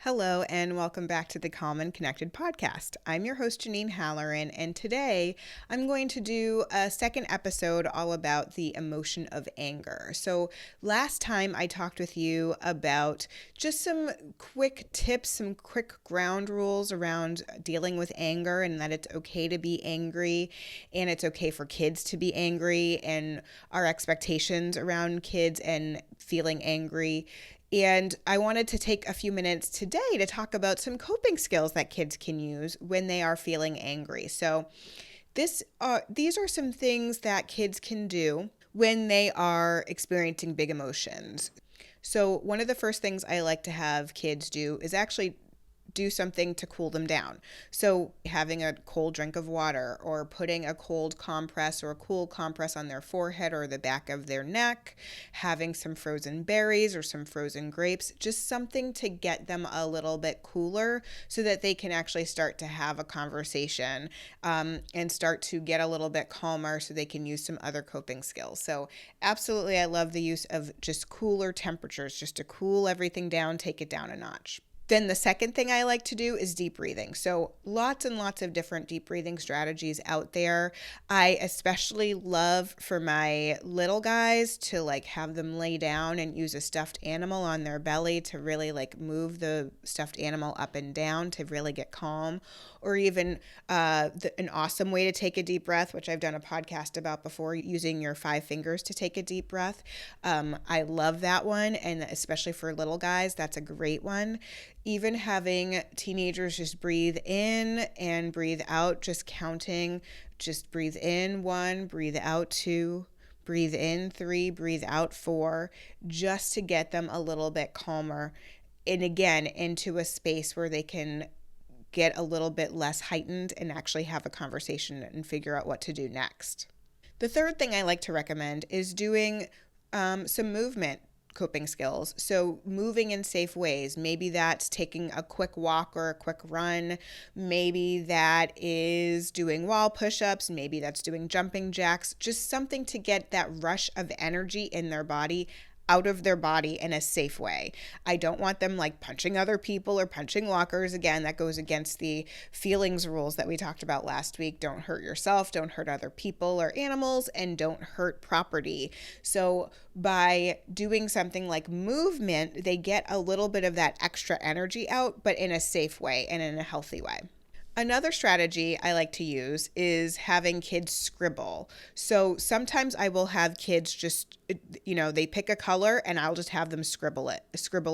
Hello, and welcome back to the Calm and Connected podcast. I'm your host, Janine Halloran, and today I'm going to do a second episode all about the emotion of anger. So, last time I talked with you about just some quick tips, some quick ground rules around dealing with anger, and that it's okay to be angry, and it's okay for kids to be angry, and our expectations around kids and feeling angry. And I wanted to take a few minutes today to talk about some coping skills that kids can use when they are feeling angry. So, these are some things that kids can do when they are experiencing big emotions. So, one of the first things I like to have kids do is actually do something to cool them down. So, having a cold drink of water, or putting a cold compress or a cool compress on their forehead or the back of their neck, having some frozen berries or some frozen grapes, just something to get them a little bit cooler so that they can actually start to have a conversation and start to get a little bit calmer so they can use some other coping skills. So, absolutely, I love the use of just cooler temperatures, just to cool everything down, take it down a notch. Then the second thing I like to do is deep breathing. So lots and lots of different deep breathing strategies out there. I especially love for my little guys to have them lay down and use a stuffed animal on their belly to really move the stuffed animal up and down to really get calm. Or even an awesome way to take a deep breath, which I've done a podcast about before, using your 5 fingers to take a deep breath. I love that one, and especially for little guys, that's a great one. Even having teenagers just breathe in and breathe out, just counting, just breathe in 1, breathe out 2, breathe in 3, breathe out 4, just to get them a little bit calmer. And again, into a space where they can get a little bit less heightened and actually have a conversation and figure out what to do next. The third thing I like to recommend is doing some movement coping skills. So moving in safe ways. Maybe that's taking a quick walk or a quick run. Maybe that is doing wall push-ups. Maybe that's doing jumping jacks. Just something to get that rush of energy in their body out of their body in a safe way. I don't want them punching other people or punching lockers. Again, that goes against the feelings rules that we talked about last week. Don't hurt yourself, don't hurt other people or animals, and don't hurt property. So by doing something like movement, they get a little bit of that extra energy out, but in a safe way and in a healthy way. Another strategy I like to use is having kids scribble. So sometimes I will have kids just, they pick a color and I'll just have them scribble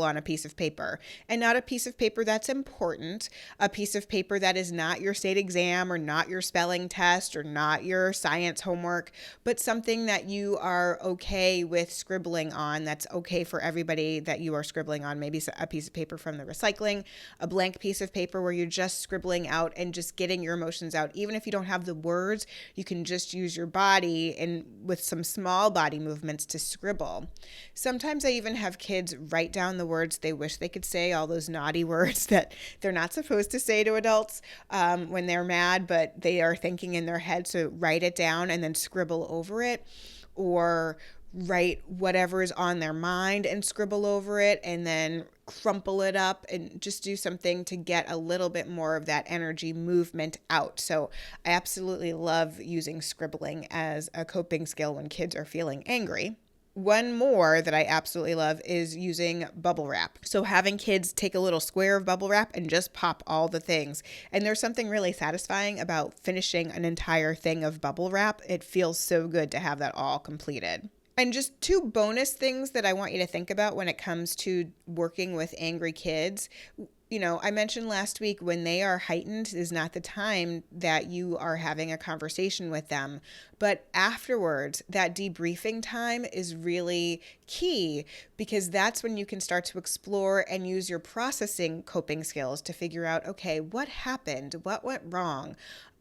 on a piece of paper. And not a piece of paper that's important, a piece of paper that is not your state exam or not your spelling test or not your science homework, but something that you are okay with scribbling on, that's okay for everybody that you are scribbling on. Maybe a piece of paper from the recycling, a blank piece of paper where you're just scribbling out and just getting your emotions out. Even if you don't have the words, you can just use your body and with some small body movements to scribble. Sometimes I even have kids write down the words they wish they could say, all those naughty words that they're not supposed to say to adults when they're mad, but they are thinking in their head. So write it down and then scribble over it, or write whatever is on their mind and scribble over it, and then crumple it up and just do something to get a little bit more of that energy movement out. So I absolutely love using scribbling as a coping skill when kids are feeling angry. One more that I absolutely love is using bubble wrap. So having kids take a little square of bubble wrap and just pop all the things. And there's something really satisfying about finishing an entire thing of bubble wrap. It feels so good to have that all completed. And just 2 bonus things that I want you to think about when it comes to working with angry kids. I mentioned last week, when they are heightened is not the time that you are having a conversation with them. But afterwards, that debriefing time is really key, because that's when you can start to explore and use your processing coping skills to figure out, okay, what happened? What went wrong?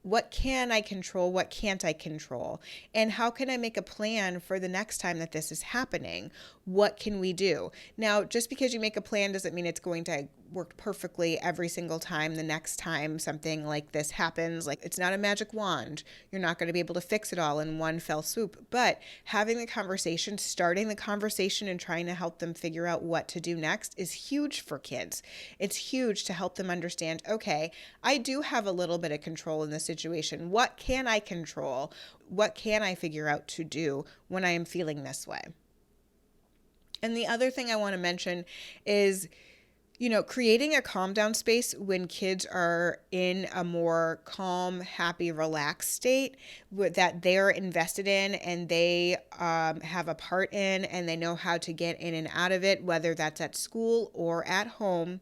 What can I control? What can't I control? And how can I make a plan for the next time that this is happening? What can we do? Now, just because you make a plan doesn't mean it's going to worked perfectly every single time. The next time something like this happens, like, it's not a magic wand. You're not going to be able to fix it all in one fell swoop. But having the conversation, starting the conversation and trying to help them figure out what to do next is huge for kids. It's huge to help them understand, okay, I do have a little bit of control in this situation. What can I control? What can I figure out to do when I am feeling this way? And the other thing I want to mention is, creating a calm down space when kids are in a more calm, happy, relaxed state that they're invested in and they have a part in, and they know how to get in and out of it, whether that's at school or at home.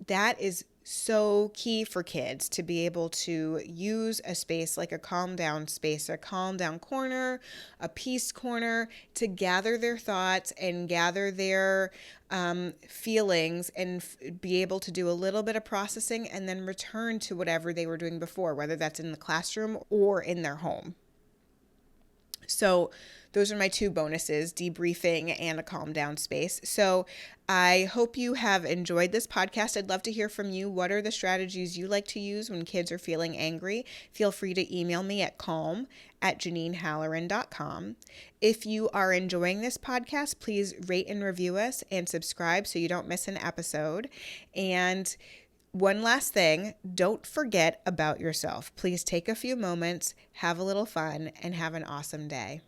That is so key for kids to be able to use a space like a calm down space, a calm down corner, a peace corner, to gather their thoughts and gather their feelings and be able to do a little bit of processing and then return to whatever they were doing before, whether that's in the classroom or in their home. So those are my two bonuses, debriefing and a calm down space. So I hope you have enjoyed this podcast. I'd love to hear from you. What are the strategies you like to use when kids are feeling angry? Feel free to email me at calm@JanineHalloran.com. If you are enjoying this podcast, please rate and review us and subscribe so you don't miss an episode. And one last thing, don't forget about yourself. Please take a few moments, have a little fun, and have an awesome day.